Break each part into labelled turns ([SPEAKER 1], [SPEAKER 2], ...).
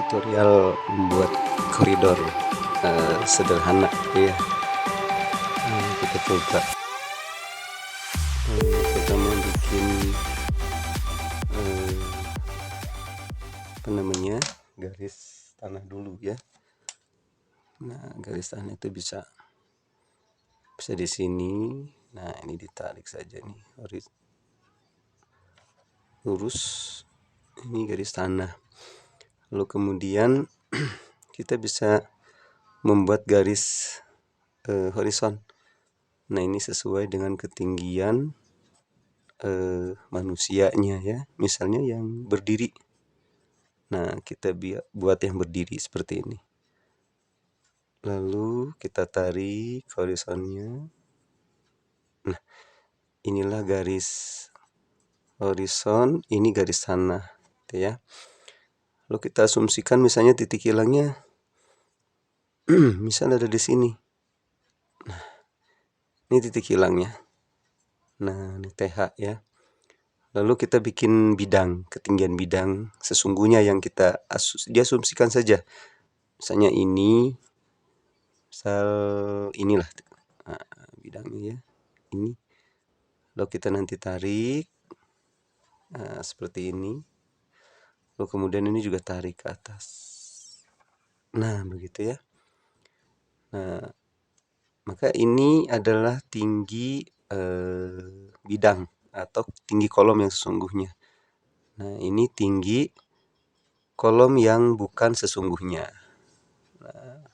[SPEAKER 1] tutorial membuat koridor sederhana ya. Kita coba pertama bikin garis tanah dulu ya. Nah, garis tanah itu bisa di sini. Nah, ini ditarik saja nih, lurus. Ini garis tanah. Lalu kemudian kita bisa membuat garis horizon. Nah, ini sesuai dengan ketinggian manusianya ya. Misalnya yang berdiri. Nah, kita buat yang berdiri seperti ini. Lalu kita tarik horizonnya. Nah, inilah garis horizon, ini garis tanah, gitu ya. Lalu kita asumsikan misalnya titik hilangnya misalnya ada di sini. Nah, ini titik hilangnya. Nah, ini TH ya. Lalu kita bikin bidang, ketinggian bidang sesungguhnya yang kita diasumsikan saja. Misalnya ini, misal inilah bidangnya ya, ini. Lalu kita nanti tarik seperti ini. Lalu kemudian ini juga tarik ke atas. Nah, begitu ya. Nah, maka ini adalah tinggi bidang atau tinggi kolom yang sesungguhnya. Nah, ini tinggi kolom yang bukan sesungguhnya. Nah,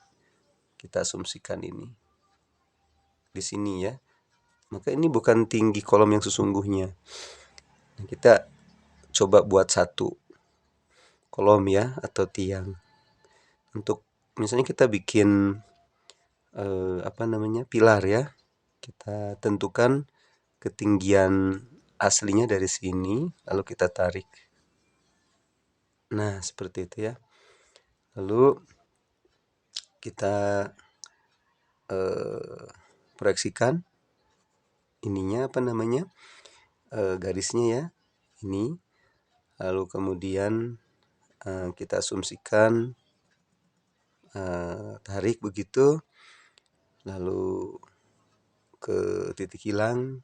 [SPEAKER 1] kita asumsikan ini di sini ya. Maka ini bukan tinggi kolom yang sesungguhnya. Nah, kita coba buat satu kolom ya atau tiang. Untuk misalnya kita bikin pilar ya. Kita tentukan ketinggian aslinya dari sini, lalu kita tarik. Nah, seperti itu ya. Lalu kita proyeksikan ininya garisnya ya, ini. Lalu kemudian kita asumsikan tarik begitu, lalu ke titik hilang,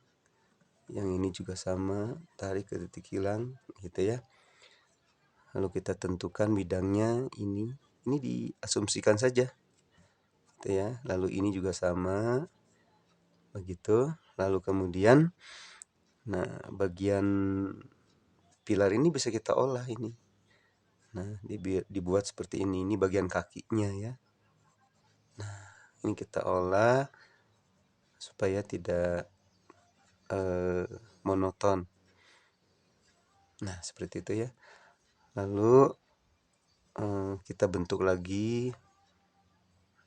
[SPEAKER 1] yang ini juga sama, tarik ke titik hilang, gitu ya. Lalu kita tentukan bidangnya ini diasumsikan saja, gitu ya. Lalu ini juga sama, begitu. Lalu kemudian, nah bagian pilar ini bisa kita olah ini. Nah, dibuat seperti ini bagian kakinya ya. Nah, ini kita olah supaya tidak monoton. Nah, seperti itu ya. Lalu kita bentuk lagi.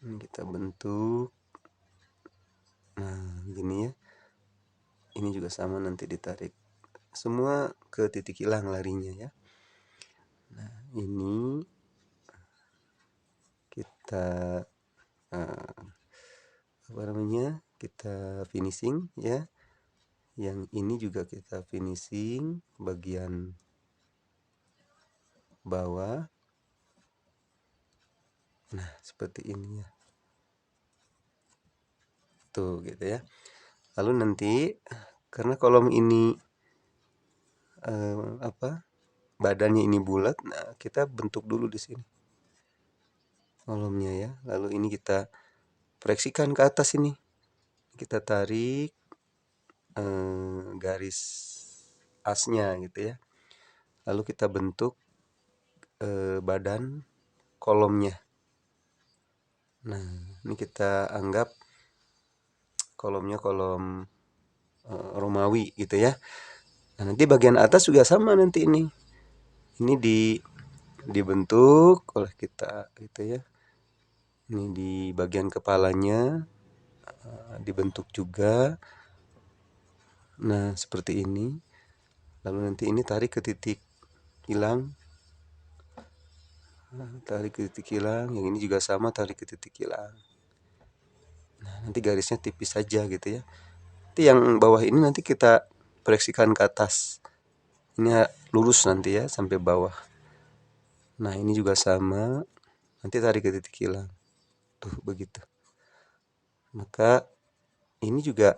[SPEAKER 1] Ini kita bentuk. Nah, gini ya. Ini juga sama, nanti ditarik. Semua ke titik hilang larinya ya. Nah, ini kita kita finishing ya. Yang ini juga kita finishing bagian bawah. Nah, seperti ini ya. Tuh, gitu ya. Lalu nanti karena kolom ini badannya ini bulat, nah kita bentuk dulu di sini kolomnya ya. Lalu ini kita proyeksikan ke atas ini. Kita tarik garis asnya gitu ya. Lalu kita bentuk badan kolomnya. Nah, ini kita anggap kolomnya kolom Romawi gitu ya. Nah, nanti bagian atas juga sama nanti ini. Ini dibentuk oleh kita gitu ya. Ini di bagian kepalanya dibentuk juga. Nah, seperti ini. Lalu nanti ini tarik ke titik hilang. Tarik ke titik hilang. Yang ini juga sama, tarik ke titik hilang. Nah, nanti garisnya tipis saja gitu ya. Nanti yang bawah ini nanti kita proyeksikan ke atas. Ini lurus nanti ya sampai bawah. Nah ini juga sama, nanti tarik ke titik hilang. Tuh begitu. Maka ini juga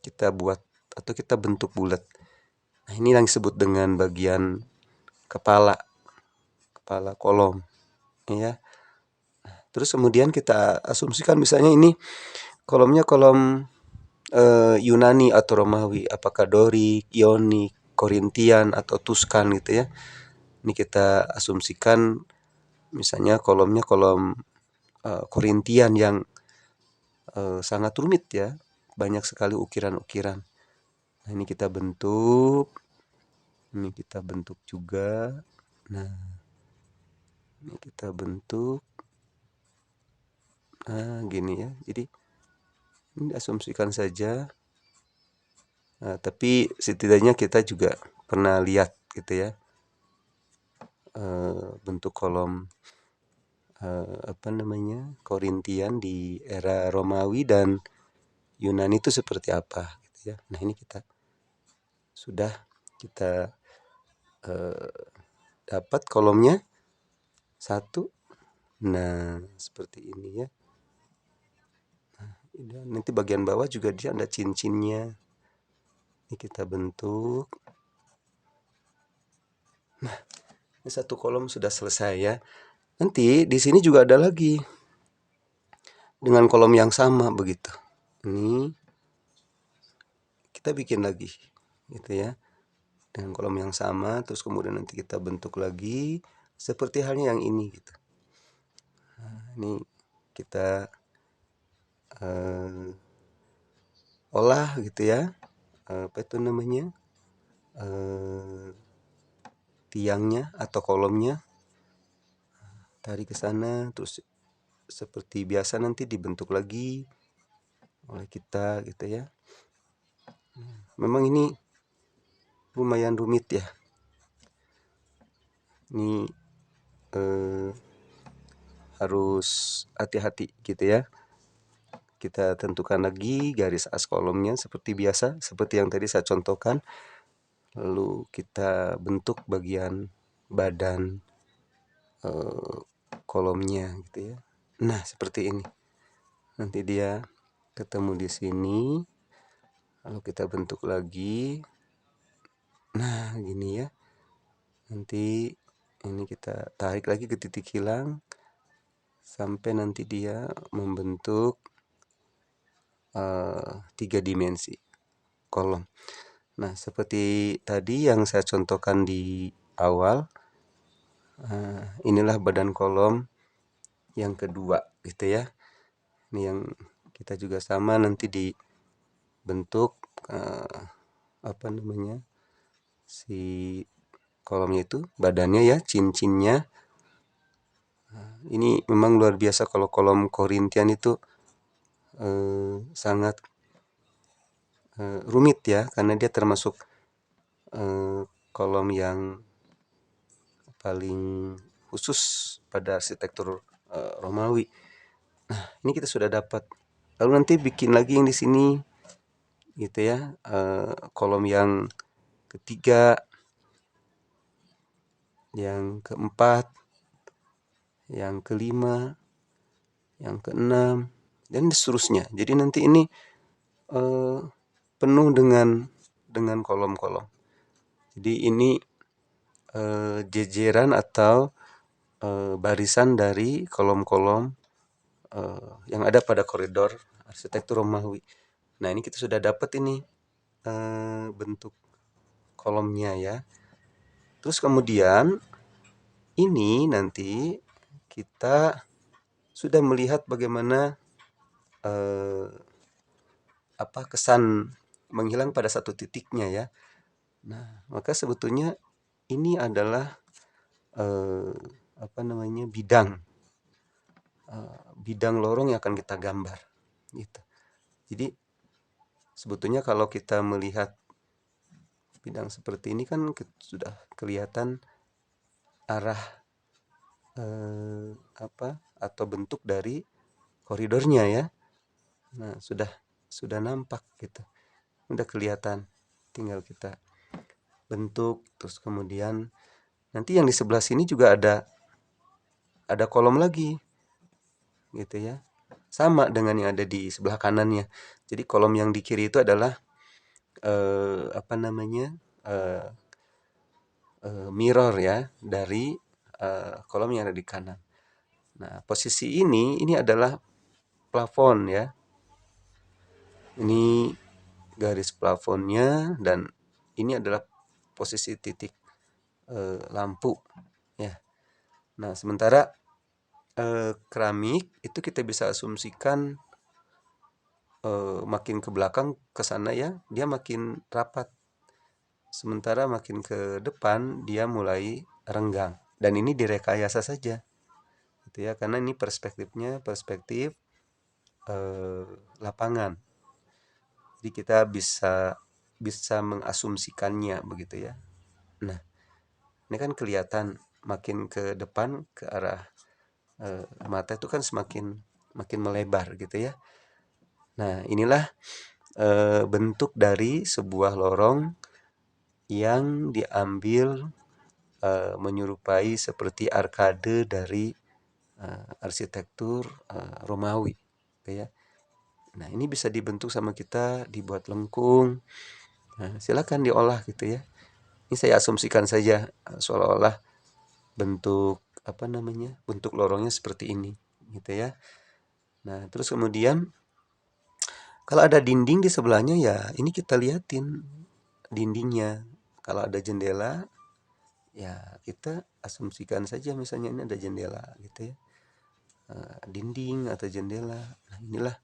[SPEAKER 1] kita buat atau kita bentuk bulat. Nah ini yang disebut dengan bagian kepala kolom, ya. Terus kemudian kita asumsikan misalnya ini kolomnya kolom Yunani atau Romawi, apakah Dorik, Ionik, Korintian atau Tuskan gitu ya. Ini kita asumsikan misalnya kolomnya kolom Korintian yang sangat rumit ya, banyak sekali ukiran-ukiran. Nah ini kita bentuk, juga. Nah ini kita bentuk, nah gini ya. Jadi ini asumsikan saja. Nah, tapi setidaknya kita juga pernah lihat gitu ya, bentuk kolom apa namanya Korintian di era Romawi dan Yunani itu seperti apa gitu ya. Nah ini sudah kita dapat kolomnya satu. Nah seperti ini ya. Nah, nanti bagian bawah juga dia ada cincinnya. Ini kita bentuk. Nah ini satu kolom sudah selesai ya. Nanti di sini juga ada lagi dengan kolom yang sama begitu. Ini kita bikin lagi gitu ya, dengan kolom yang sama, terus kemudian nanti kita bentuk lagi seperti halnya yang ini gitu. Nah, ini kita olah gitu ya, apa itu namanya, tiangnya atau kolomnya, tarik ke sana, terus seperti biasa nanti dibentuk lagi oleh kita gitu ya. Memang ini lumayan rumit ya. Ini harus hati-hati gitu ya. Kita tentukan lagi garis as kolomnya seperti biasa, seperti yang tadi saya contohkan. Lalu kita bentuk bagian badan kolomnya gitu ya. Nah seperti ini. Nanti dia ketemu di sini. Lalu kita bentuk lagi. Nah gini ya. Nanti ini kita tarik lagi ke titik hilang sampai nanti dia membentuk 3 dimensi kolom. Nah seperti tadi yang saya contohkan di awal, inilah badan kolom yang kedua gitu ya. Ini yang kita juga sama nanti dibentuk apa namanya si kolomnya itu, badannya ya, cincinnya. Ini memang luar biasa kalau kolom Korintian itu sangat rumit ya, karena dia termasuk kolom yang paling khusus pada arsitektur Romawi. Nah, ini kita sudah dapat. Lalu nanti bikin lagi yang di sini gitu ya, kolom yang ketiga, yang keempat, yang kelima, yang keenam, dan seterusnya. Jadi nanti ini penuh dengan kolom-kolom. Jadi ini jejeran atau barisan dari kolom-kolom yang ada pada koridor arsitektur Romawi. Nah ini kita sudah dapat ini bentuk kolomnya ya. Terus kemudian ini nanti kita sudah melihat bagaimana apa kesan menghilang pada satu titiknya ya. Nah maka sebetulnya ini adalah apa namanya bidang lorong yang akan kita gambar gitu. Jadi sebetulnya kalau kita melihat bidang seperti ini kan sudah kelihatan arah apa atau bentuk dari koridornya ya. Nah sudah nampak gitu, udah kelihatan, tinggal kita bentuk. Terus kemudian nanti yang di sebelah sini juga ada ada kolom lagi gitu ya. Sama dengan yang ada di sebelah kanannya. Jadi kolom yang di kiri itu adalah apa namanya? Mirror ya dari kolom yang ada di kanan. Nah, posisi ini adalah plafon ya. Ini garis plafonnya dan ini adalah posisi titik lampu ya. Nah, sementara keramik itu kita bisa asumsikan makin ke belakang ke sana ya, dia makin rapat. Sementara makin ke depan dia mulai renggang. Dan ini direkayasa saja. Gitu ya, karena ini perspektifnya perspektif lapangan. Jadi kita bisa mengasumsikannya begitu ya. Nah, ini kan kelihatan makin ke depan ke arah mata itu kan makin melebar gitu ya. Nah, inilah bentuk dari sebuah lorong yang diambil menyerupai seperti arkade dari arsitektur Romawi, gitu ya. Nah, ini bisa dibentuk sama kita, dibuat lengkung. Nah, silakan diolah gitu ya. Ini saya asumsikan saja seolah-olah bentuk apa namanya? Bentuk lorongnya seperti ini, gitu ya. Nah, terus kemudian kalau ada dinding di sebelahnya ya ini kita liatin dindingnya. Kalau ada jendela ya kita asumsikan saja misalnya ini ada jendela gitu ya. Dinding atau jendela. Nah, inilah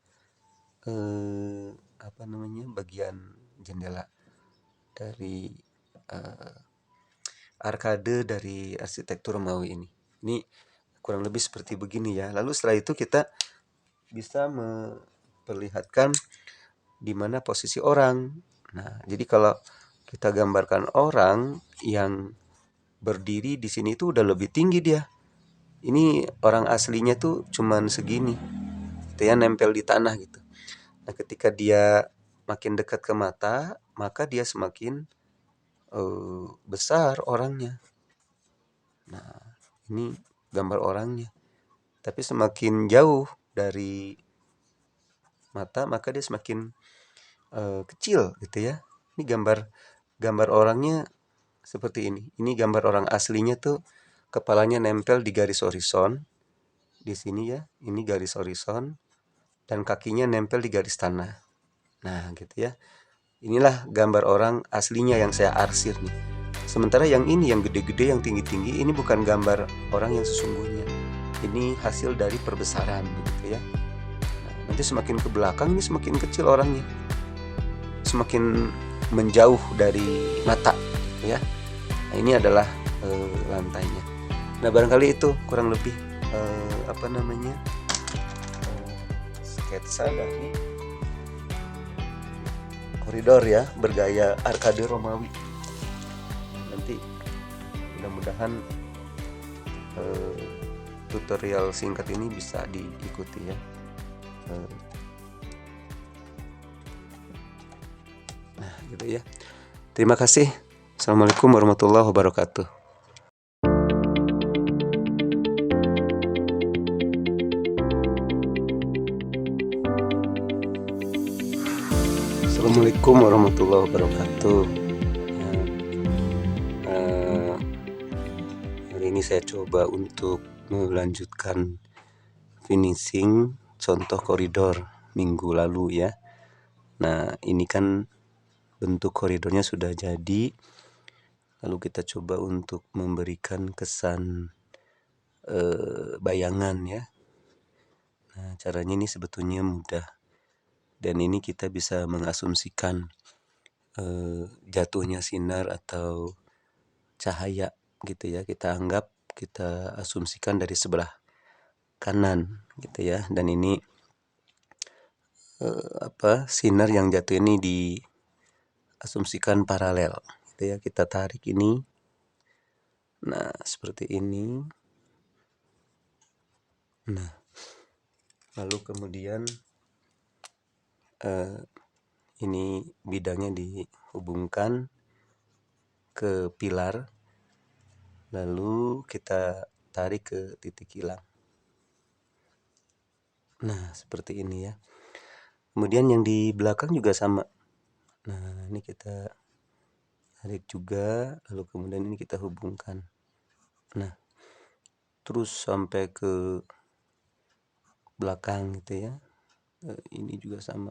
[SPEAKER 1] apa namanya? Bagian jendela dari arkade dari arsitektur Romawi ini. Ini kurang lebih seperti begini ya. Lalu setelah itu kita bisa memperlihatkan di mana posisi orang. Nah, jadi kalau kita gambarkan orang yang berdiri di sini itu udah lebih tinggi dia. Ini orang aslinya tuh cuman segini. Gitu ya, nempel di tanah gitu. Nah, ketika dia makin dekat ke mata, maka dia semakin besar orangnya. Nah, ini gambar orangnya. Tapi semakin jauh dari mata, maka dia semakin kecil gitu ya. Ini gambar orangnya seperti ini. Ini gambar orang aslinya tuh kepalanya nempel di garis horizon. Di sini ya, ini garis horizon dan kakinya nempel di garis tanah. Nah, gitu ya. Inilah gambar orang aslinya yang saya arsir nih. Sementara yang ini, yang gede-gede, yang tinggi-tinggi, ini bukan gambar orang yang sesungguhnya. Ini hasil dari perbesaran gitu ya. Nah, nanti semakin ke belakang ini semakin kecil orangnya. Semakin menjauh dari mata ya. Nah, ini adalah lantainya. Nah, barangkali itu kurang lebih apa namanya? Sketsa dari koridor ya bergaya arkade Romawi. Nanti mudah-mudahan tutorial singkat ini bisa diikuti ya. Nah, gitu ya. Terima kasih. Assalamualaikum warahmatullahi wabarakatuh. Assalamualaikum warahmatullahi wabarakatuh. Hari ini saya coba untuk melanjutkan finishing contoh koridor minggu lalu ya. Nah, ini kan bentuk koridornya sudah jadi. Lalu kita coba untuk memberikan kesan bayangan ya. Nah, caranya ini sebetulnya mudah. Dan ini kita bisa mengasumsikan jatuhnya sinar atau cahaya gitu ya. Kita asumsikan dari sebelah kanan gitu ya. Dan ini sinar yang jatuh ini diasumsikan paralel gitu ya. Kita tarik ini. Nah, seperti ini. Nah, lalu kemudian ini bidangnya dihubungkan ke pilar. Lalu kita tarik ke titik hilang. Nah, seperti ini ya. Kemudian yang di belakang juga sama. Nah, ini kita tarik juga, lalu kemudian ini kita hubungkan. Nah, terus sampai ke belakang gitu ya. Ini juga sama.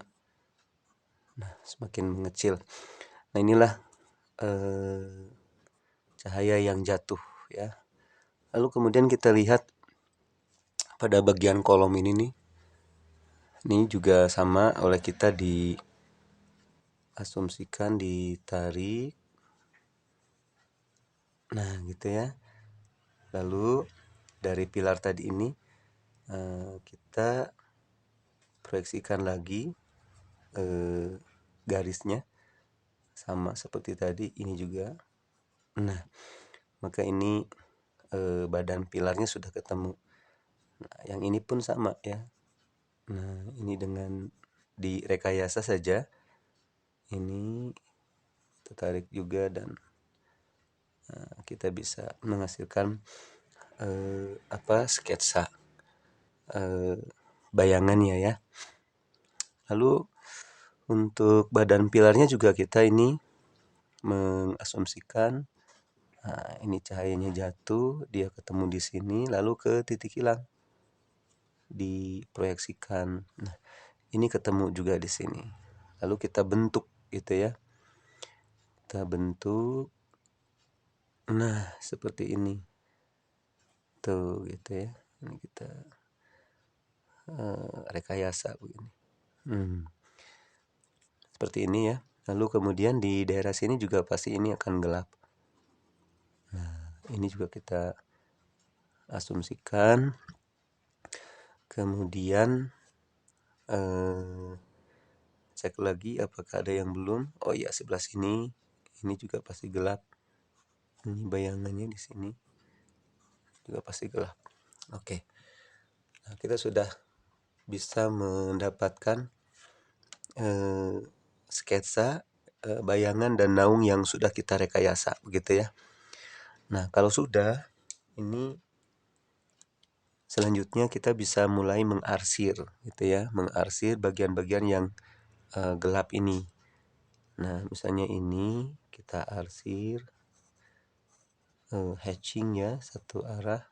[SPEAKER 1] Nah, semakin mengecil. Nah, inilah cahaya yang jatuh ya. Lalu kemudian kita lihat pada bagian kolom ini nih. Ini juga sama oleh kita diasumsikan ditarik. Nah, gitu ya. Lalu dari pilar tadi ini kita proyeksikan lagi garisnya sama seperti tadi, ini juga. Nah, maka ini badan pilarnya sudah ketemu. Nah, yang ini pun sama ya. Nah, ini dengan direkayasa saja. Ini tertarik juga dan kita bisa menghasilkan sketsa bayangannya ya. Lalu untuk badan pilarnya juga kita ini mengasumsikan ini cahayanya jatuh, dia ketemu di sini, lalu ke titik hilang diproyeksikan. Nah, ini ketemu juga di sini. Lalu kita bentuk gitu ya. Kita bentuk. Nah, seperti ini. Tuh gitu ya. Ini kita rekayasa begini. Seperti ini ya. Lalu kemudian di daerah sini juga pasti ini akan gelap. Nah, ini juga kita asumsikan. Kemudian cek lagi apakah ada yang belum. Oh iya, sebelah sini ini juga pasti gelap. Ini bayangannya di sini juga pasti gelap. Oke. Nah, kita sudah bisa mendapatkan sketsa bayangan dan naung yang sudah kita rekayasa begitu ya. Nah, kalau sudah, ini selanjutnya kita bisa mulai mengarsir gitu ya, mengarsir bagian-bagian yang gelap ini. Nah, misalnya ini kita arsir hatching ya, satu arah,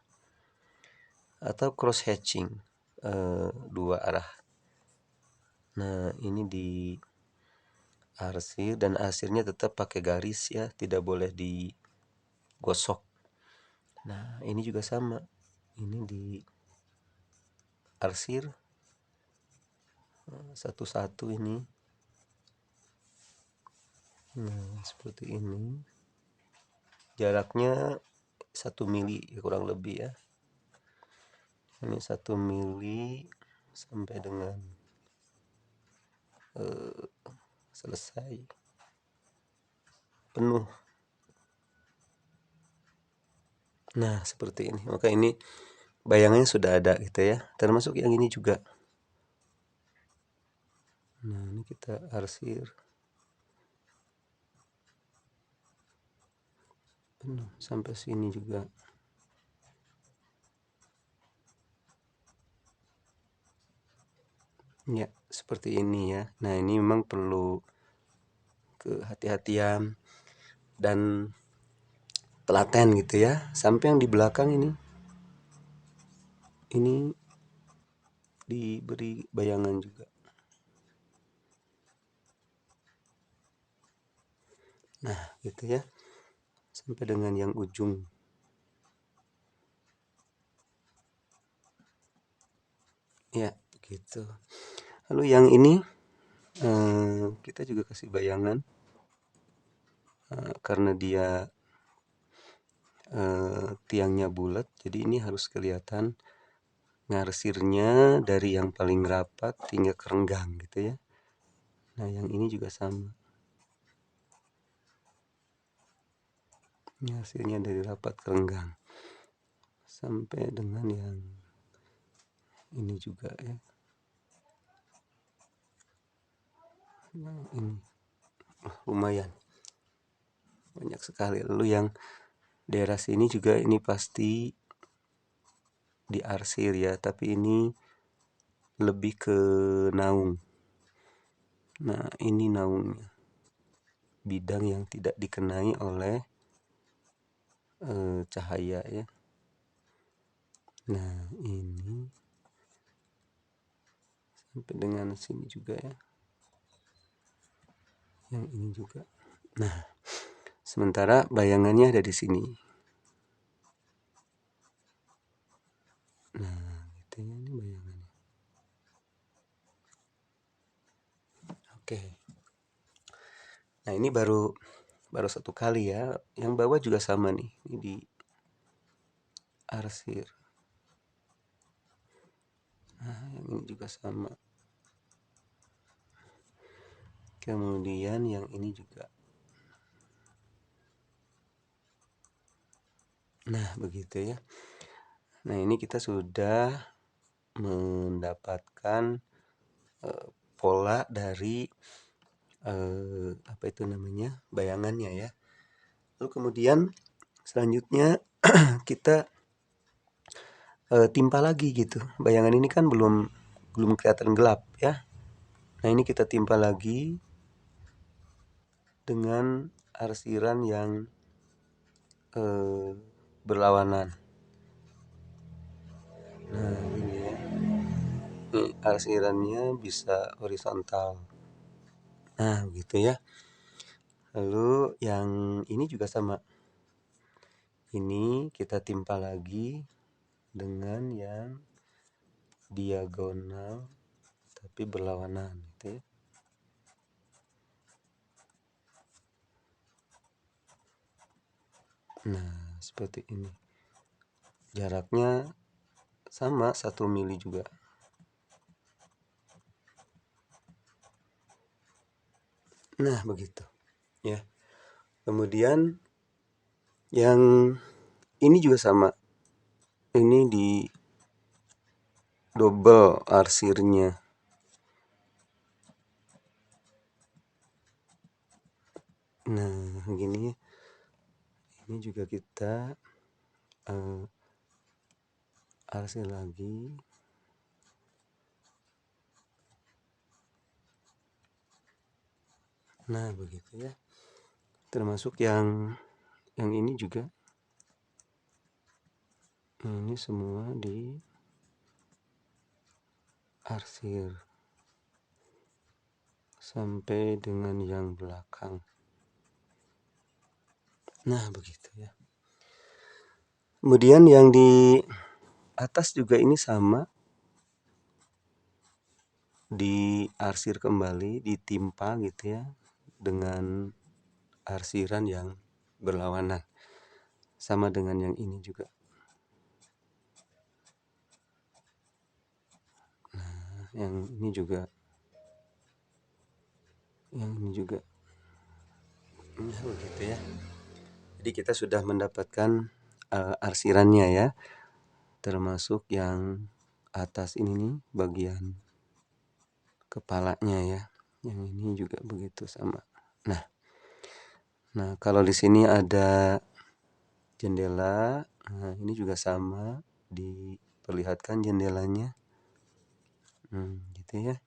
[SPEAKER 1] atau cross hatching dua arah. Nah, ini di arsir dan arsirnya tetap pakai garis ya, tidak boleh digosok. Nah, ini juga sama. Ini di arsir satu-satu ini. Nah, seperti ini. Jaraknya 1 mili kurang lebih ya. Ini 1 mili sampai dengan selesai penuh. Nah, seperti ini. Maka ini bayangannya sudah ada gitu ya. Termasuk yang ini juga. Nah, ini kita arsir penuh sampai sini juga. Ya, seperti ini ya. Nah, ini memang perlu kehati-hatian dan telaten gitu ya. Sampai yang di belakang ini diberi bayangan juga. Nah, gitu ya. Sampai dengan yang ujung. Ya, begitu. Lalu yang ini kita juga kasih bayangan karena dia tiangnya bulat, jadi ini harus kelihatan ngarsirnya dari yang paling rapat hingga ke renggang gitu ya. Nah, yang ini juga sama. Ngarsirnya dari rapat ke renggang sampai dengan yang ini juga ya. Nah, ini lumayan banyak sekali. Lalu yang daerah sini juga ini pasti diarsir ya, tapi ini lebih ke naung. Nah, ini naungnya, bidang yang tidak dikenai oleh cahaya ya. Nah, ini sampai dengan sini juga ya. Yang ini juga. Nah, sementara bayangannya ada di sini. Nah, gitu ya, ini bayangannya. Oke. Nah, ini baru satu kali ya. Yang bawah juga sama nih. Ini di arsir. Nah, yang ini juga sama. Kemudian yang ini juga. Nah, begitu ya. Nah, ini kita sudah mendapatkan pola dari apa itu namanya, bayangannya ya. Lalu kemudian selanjutnya kita timpa lagi gitu. Bayangan ini kan belum kelihatan gelap ya. Nah, ini kita timpa lagi dengan arsiran yang berlawanan. Nah, ini ya. Ini arsirannya bisa horizontal. Nah, gitu ya. Lalu yang ini juga sama. Ini kita timpa lagi dengan yang diagonal tapi berlawanan gitu ya. Nah, seperti ini. Jaraknya sama 1 mili juga. Nah, begitu. Ya. Kemudian yang ini juga sama. Ini di double arsirnya. Nah, begini. Ini juga kita arsir lagi. Nah, begitu ya. Termasuk yang ini juga. Ini semua di arsir sampai dengan yang belakang. Nah, begitu ya. Kemudian yang di atas juga ini sama. Diarsir kembali, ditimpa gitu ya, dengan arsiran yang berlawanan. Sama dengan yang ini juga. Nah, yang ini juga. Yang ini juga. Nah, begitu ya. Jadi kita sudah mendapatkan arsirannya ya. Termasuk yang atas ini nih, bagian kepalanya ya. Yang ini juga begitu sama. Nah, kalau di sini ada jendela, nah ini juga sama, diperlihatkan jendelanya. Gitu ya.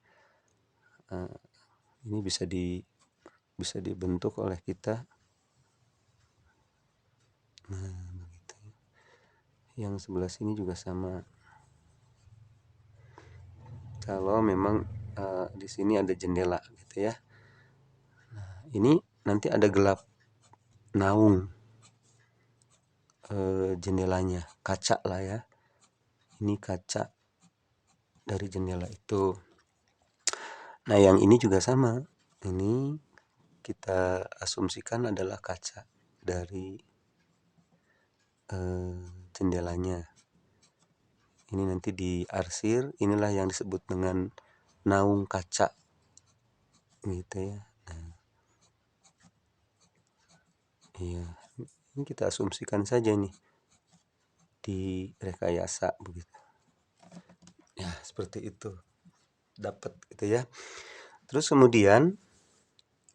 [SPEAKER 1] Ini bisa dibentuk oleh kita. Nah, begitu. Yang sebelah sini juga sama. Kalau memang di sini ada jendela gitu ya. Nah, ini nanti ada gelap naung jendelanya, kaca lah ya. Ini kaca dari jendela itu. Nah, yang ini juga sama. Ini kita asumsikan adalah kaca dari jendelanya. Ini nanti diarsir, inilah yang disebut dengan naung kaca. Gitu ya. Nah, iya. Ini kita asumsikan saja nih. Di rekayasa begitu. Ya, seperti itu. Dapat gitu ya. Terus kemudian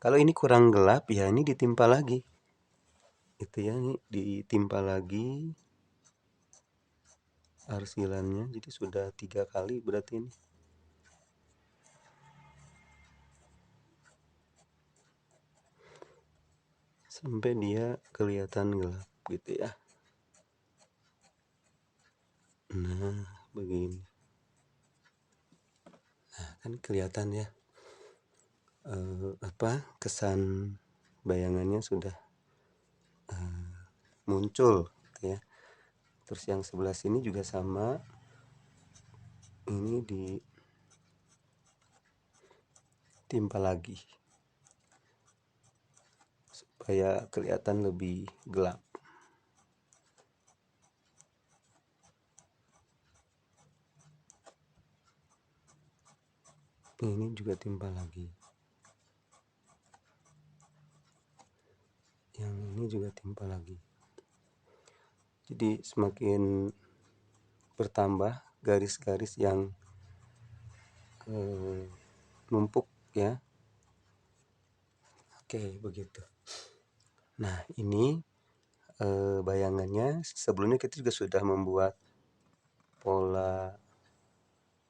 [SPEAKER 1] kalau ini kurang gelap ya ini ditimpa lagi. Itu ya, ini ditimpa lagi arsilannya, jadi sudah 3 kali berarti ini. Sampai dia kelihatan gelap gitu ya. Nah, begini. Nah, kan kelihatan ya, kesan bayangannya sudah muncul gitu ya. Terus yang sebelah sini juga sama, ini ditimpa lagi supaya kelihatan lebih gelap. Ini juga timpa lagi, yang ini juga timpa lagi. Jadi semakin bertambah garis-garis yang numpuk ya. Oke, begitu. Nah, ini bayangannya. Sebelumnya kita juga sudah membuat pola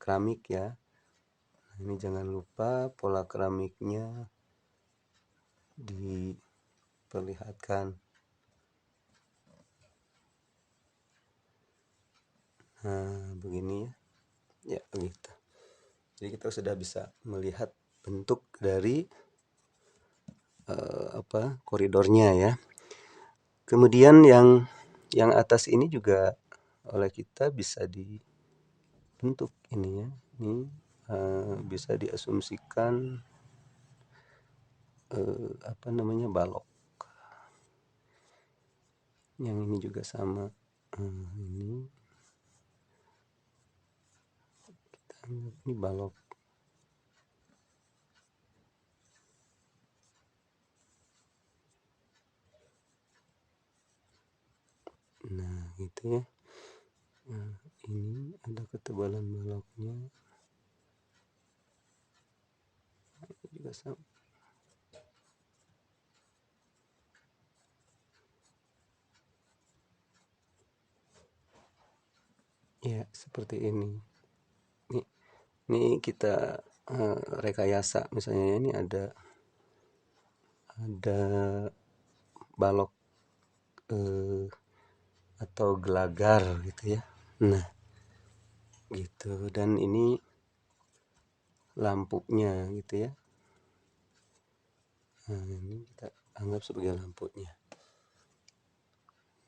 [SPEAKER 1] keramik ya. Nah, ini jangan lupa pola keramiknya diperlihatkan. Nah, begini ya. Ya, begitu. Jadi kita sudah bisa melihat bentuk dari koridornya ya. Kemudian yang atas ini juga oleh kita bisa dibentuk ini ya. Ini bisa diasumsikan balok. Yang ini juga sama. Ini kita anggap ini balok. Nah, gitu ya. Nah, ini ada ketebalan baloknya. Nah, ini juga sama. Ya, seperti ini. Ini kita rekayasa, misalnya ini ada balok atau gelagar gitu ya. Nah, gitu. Dan ini lampunya gitu ya. Nah, ini kita anggap sebagai lampunya.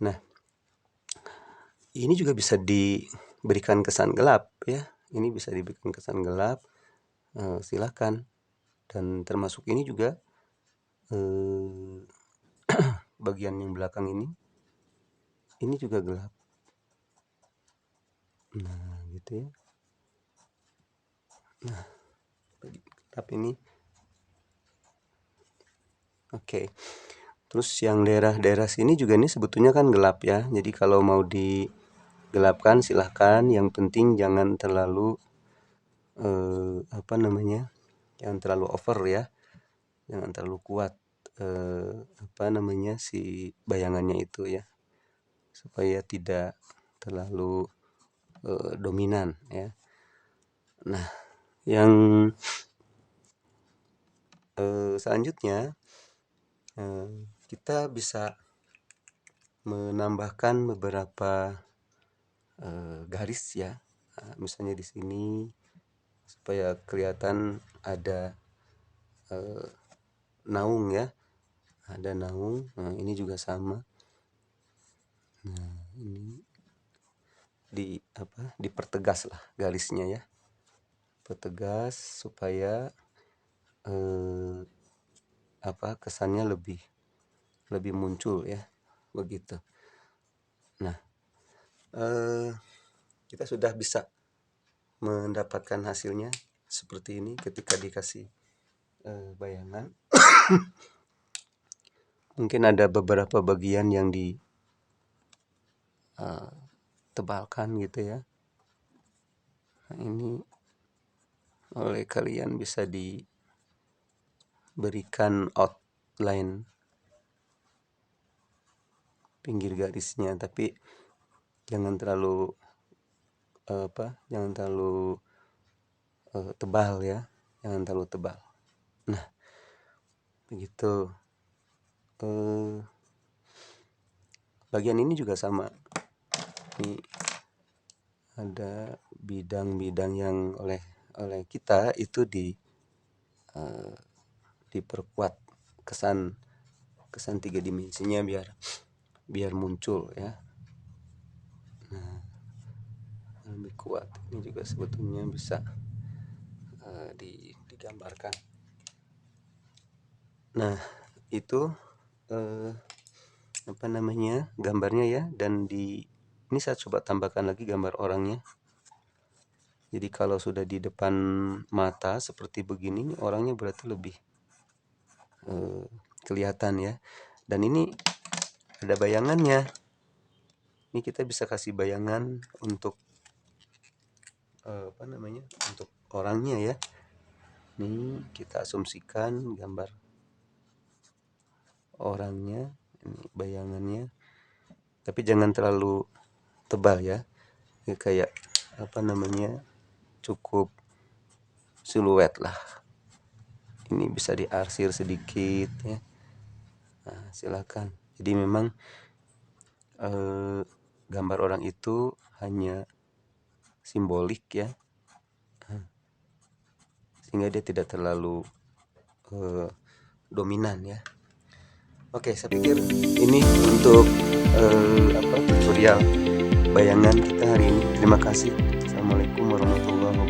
[SPEAKER 1] Nah, ini juga bisa diberikan kesan gelap ya. Ini bisa diberikan kesan gelap. Silakan. Dan termasuk ini juga bagian yang belakang ini juga gelap. Nah, gitu ya. Nah, gelap ini. Oke. Terus yang daerah-daerah sini juga ini sebetulnya kan gelap ya. Jadi kalau mau digelapkan silahkan. Yang penting jangan terlalu jangan terlalu over ya. Jangan terlalu kuat si bayangannya itu ya. Supaya tidak terlalu dominan ya. Nah, yang selanjutnya kita bisa menambahkan beberapa garis ya. Misalnya di sini supaya kelihatan ada naung ya. Ada naung. Nah, ini juga sama. Nah, ini dipertegas lah garisnya ya. Pertegas supaya kesannya lebih muncul ya. Begitu. Nah, kita sudah bisa mendapatkan hasilnya seperti ini ketika dikasih bayangan. Mungkin ada beberapa bagian yang ditebalkan gitu ya. Nah, ini oleh kalian bisa diberikan outline pinggir garisnya, tapi jangan terlalu jangan terlalu tebal ya, jangan terlalu tebal. Nah, begitu. Bagian ini juga sama. Ini ada bidang-bidang yang oleh kita itu diperkuat kesan tiga dimensinya biar muncul ya. Nah, lebih kuat. Ini juga sebetulnya bisa digambarkan. Nah, itu gambarnya ya. Dan ini saya coba tambahkan lagi gambar orangnya. Jadi kalau sudah di depan mata seperti begini, orangnya berarti lebih kelihatan ya. Dan ini ada bayangannya. Ini kita bisa kasih bayangan untuk untuk orangnya ya. Ini kita asumsikan gambar orangnya, ini bayangannya. Tapi jangan terlalu tebal ya. Ini kayak cukup siluet lah. Ini bisa diarsir sedikit ya. Nah, silakan. Jadi memang gambar orang itu hanya simbolik ya, sehingga dia tidak terlalu dominan ya. Oke, saya pikir ini untuk tutorial bayangan kita hari ini. Terima kasih. Assalamualaikum warahmatullahi wabarakatuh.